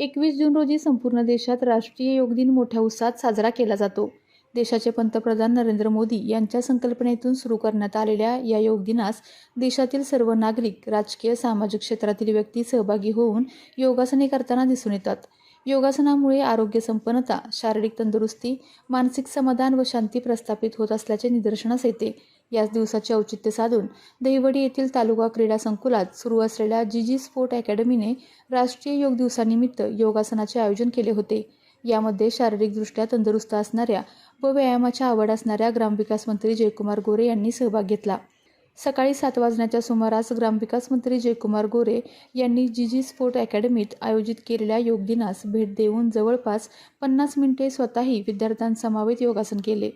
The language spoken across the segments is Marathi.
21 जून रोजी संपूर्ण देशात राष्ट्रीय योग दिन मोठ्या उत्साहात साजरा केला जातो. देशाचे पंतप्रधान नरेंद्र मोदी यांच्या संकल्पनेतून सुरू करण्यात आलेल्या या योग दिनास देशातील सर्व नागरिक, राजकीय, सामाजिक क्षेत्रातील व्यक्ती सहभागी होऊन योगासने करताना दिसून येतात. योगासनामुळे आरोग्य संपन्नता, शारीरिक तंदुरुस्ती, मानसिक समाधान व शांती प्रस्थापित होत असल्याचे निदर्शनास येते. याच दिवसाचे औचित्य साधून दहिवडी येथील तालुका क्रीडा संकुलात सुरू असलेल्या जीजी स्पोर्ट अकॅडमीने राष्ट्रीय योग दिवसानिमित्त योगासनाचे आयोजन केले होते. यामध्ये शारीरिकदृष्ट्या तंदुरुस्त असणाऱ्या व व्यायामाच्या आवड असणाऱ्या ग्रामविकास मंत्री जयकुमार गोरे यांनी सहभाग घेतला. सकाळी 7 वाजण्याच्या सुमारास ग्रामविकास मंत्री जयकुमार गोरे यांनी जीजी स्पोर्ट अकॅडमीत आयोजित केलेल्या योग दिनास भेट देऊन जवळपास 50 मिनिटे स्वतःही विद्यार्थ्यांसमवेत योगासन केले.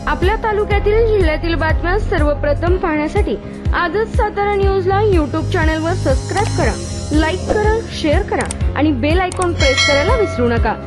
आपल्या तालुक्यातील जिल्ह्यातील बातम्या सर्वप्रथम पाहण्यासाठी आजच सातारा न्यूजला YouTube चॅनलवर सबस्क्राईब करा, लाईक करा, शेअर करा आणि बेल आयकॉन प्रेस करायला विसरू नका.